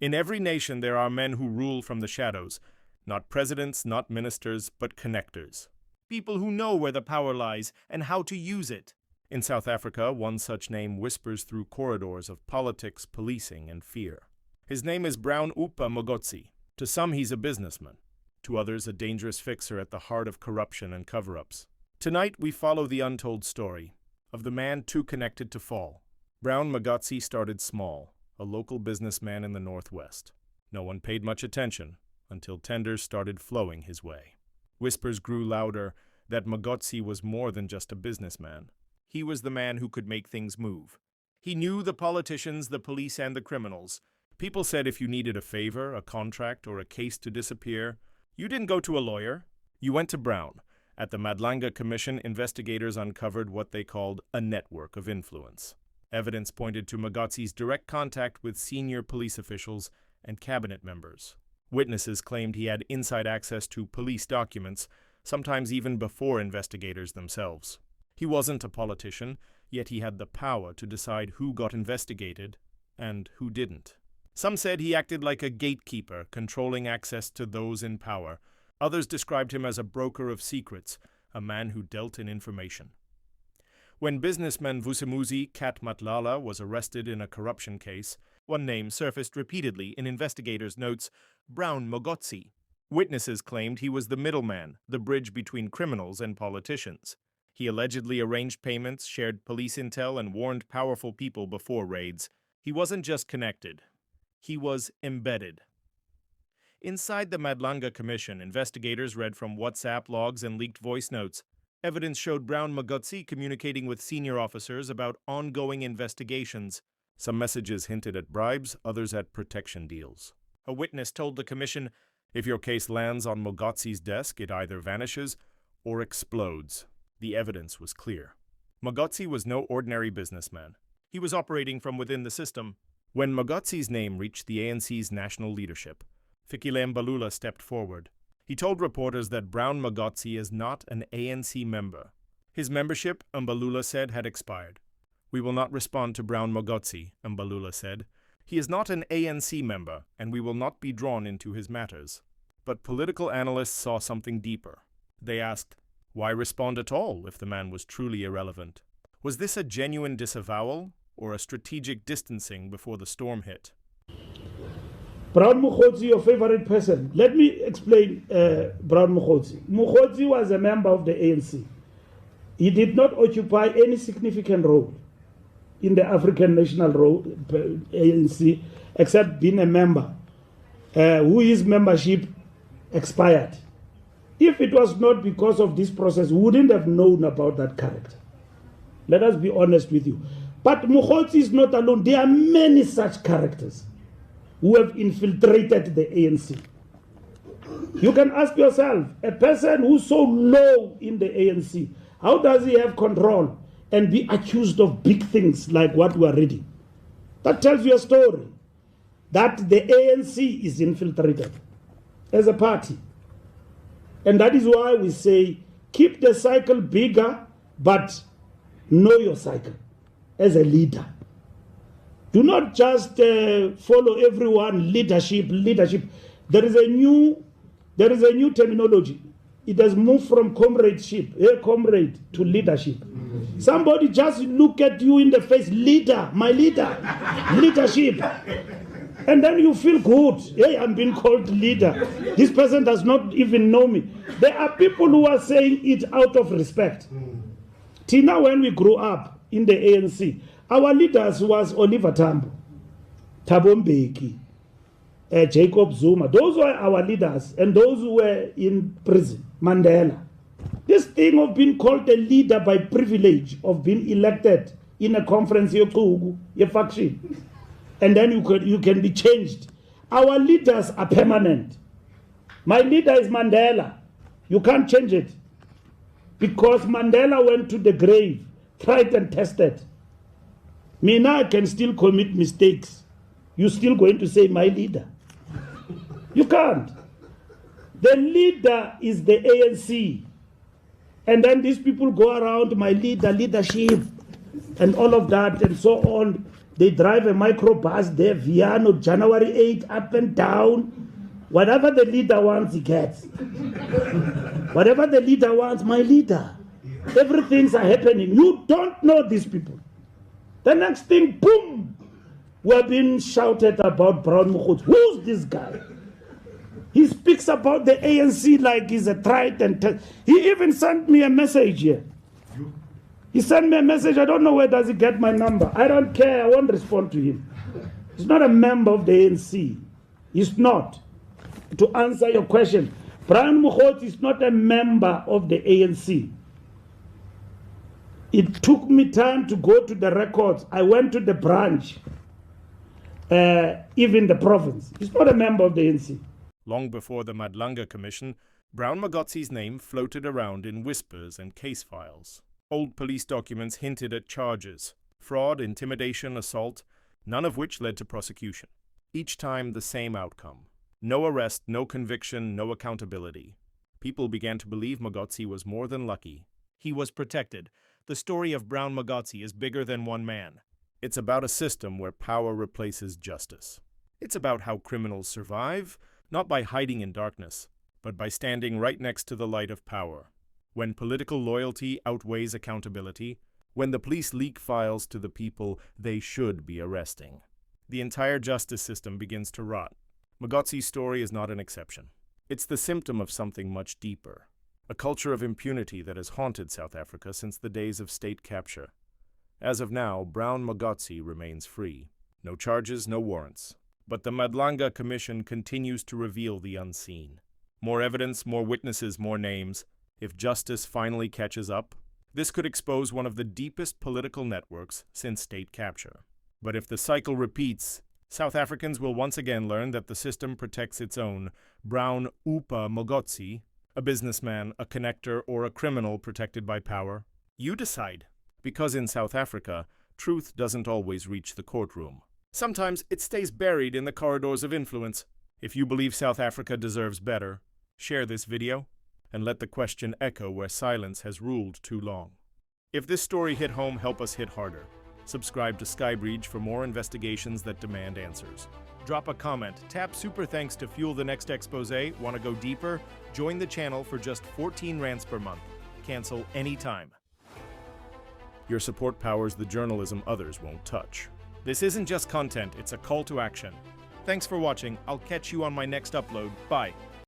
In every nation there are men who rule from the shadows, not presidents, not ministers, but connectors. People who know where the power lies and how to use it. In South Africa, one such name whispers through corridors of politics, policing, and fear. His name is Brown Mogotsi. To some, he's a businessman. To others, a dangerous fixer at the heart of corruption and cover-ups. Tonight, we follow the untold story of the man too connected to fall. Brown Mogotsi started small, a local businessman in the Northwest. No one paid much attention until tenders started flowing his way. Whispers grew louder that Mogotsi was more than just a businessman. He was the man who could make things move. He knew the politicians, the police, and the criminals. People said if you needed a favor, a contract, or a case to disappear, you didn't go to a lawyer. You went to Brown. At the Madlanga Commission, investigators uncovered what they called a network of influence. Evidence pointed to Mogotsi's direct contact with senior police officials and cabinet members. Witnesses claimed he had inside access to police documents, sometimes even before investigators themselves. He wasn't a politician, yet he had the power to decide who got investigated and who didn't. Some said he acted like a gatekeeper, controlling access to those in power. Others described him as a broker of secrets, a man who dealt in information. When businessman Vusimuzi Kat Matlala was arrested in a corruption case, one name surfaced repeatedly in investigators' notes: Brown Mogotsi. Witnesses claimed he was the middleman, the bridge between criminals and politicians. He allegedly arranged payments, shared police intel, and warned powerful people before raids. He wasn't just connected. He was embedded. Inside the Madlanga Commission, investigators read from WhatsApp logs and leaked voice notes. Evidence showed Brown Mogotsi communicating with senior officers about ongoing investigations. Some messages hinted at bribes, others at protection deals. A witness told the commission, if your case lands on Mogotsi's desk, it either vanishes or explodes. The evidence was clear. Mogotsi was no ordinary businessman. He was operating from within the system. When Mogotsi's name reached the ANC's national leadership, Fikile Mbalula stepped forward. He told reporters that Brown Mogotsi is not an ANC member. His membership, Mbalula said, had expired. We will not respond to Brown Mogotsi, Mbalula said. He is not an ANC member, and we will not be drawn into his matters. But political analysts saw something deeper. They asked, why respond at all if the man was truly irrelevant? Was this a genuine disavowal or a strategic distancing before the storm hit? Brown Mogotsi, your favorite person. Let me explain Brown Mogotsi. Mogotsi was a member of the ANC. He did not occupy any significant role in the African National ANC except being a member whose membership expired. If it was not because of this process, we wouldn't have known about that character. Let us be honest with you. But Mogotsi is not alone. There are many such characters who have infiltrated the ANC. You can ask yourself, a person who's so low in the ANC, how does he have control and be accused of big things like what we are reading? That tells you a story that the ANC is infiltrated as a party. And that is why we say, keep the cycle bigger, but know your cycle as a leader. Do not just follow everyone, leadership. There is a new terminology. It has moved from comradeship, comrade, to leadership. Somebody just look at you in the face, leader, my leader, leadership. And then you feel good. Hey, I'm being called leader. This person does not even know me. There are people who are saying it out of respect. Tina, when we grew up in the ANC, our leaders was Oliver Tambo, Thabo Mbeki, Jacob Zuma. Those were our leaders, and those who were in prison, Mandela. This thing of being called a leader by privilege, of being elected in a conference, your faction, and then you can be changed. Our leaders are permanent. My leader is Mandela. You can't change it. Because Mandela went to the grave, tried and tested. Me now I can still commit mistakes. You're still going to say my leader. You can't. The leader is the ANC. And then these people go around, my leader, leadership, and all of that, and so on. They drive a microbus there, Viano, January 8, up and down. Whatever the leader wants, he gets. Whatever the leader wants, my leader. Everything's are happening. You don't know these people. The next thing, boom, we're being shouted about Brown Mogotsi. Who's this guy? He speaks about the ANC like he's a trident. He even sent me a message here. He sent me a message. I don't know where does he get my number. I don't care. I won't respond to him. He's not a member of the ANC. He's not. To answer your question, Brown Mogotsi is not a member of the ANC. It took me time to go to the records. I went to the branch, even the province. He's not a member of the ANC. Long before the Madlanga Commission, Brown Mogotsi's name floated around in whispers and case files. Old police documents hinted at charges: fraud, intimidation, assault, none of which led to prosecution. Each time the same outcome. No arrest, no conviction, no accountability. People began to believe Mogotsi was more than lucky. He was protected. The story of Brown Mogotsi is bigger than one man. It's about a system where power replaces justice. It's about how criminals survive, not by hiding in darkness, but by standing right next to the light of power. When political loyalty outweighs accountability, when the police leak files to the people they should be arresting, the entire justice system begins to rot. Mogotsi's story is not an exception. It's the symptom of something much deeper, a culture of impunity that has haunted South Africa since the days of state capture. As of now, Brown Mogotsi remains free. No charges, no warrants. But the Madlanga Commission continues to reveal the unseen. More evidence, more witnesses, more names. If justice finally catches up, this could expose one of the deepest political networks since state capture. But if the cycle repeats, South Africans will once again learn that the system protects its own Brown Oupa Mogotsi, a businessman, a connector, or a criminal protected by power. You decide. Because in South Africa, truth doesn't always reach the courtroom. Sometimes it stays buried in the corridors of influence. If you believe South Africa deserves better, share this video and let the question echo where silence has ruled too long. If this story hit home, help us hit harder. Subscribe to Skybridge for more investigations that demand answers. Drop a comment, tap super thanks to fuel the next expose. Want to go deeper? Join the channel for just 14 rands per month. Cancel anytime. Your support powers the journalism others won't touch. This isn't just content, it's a call to action. Thanks for watching. I'll catch you on my next upload. Bye.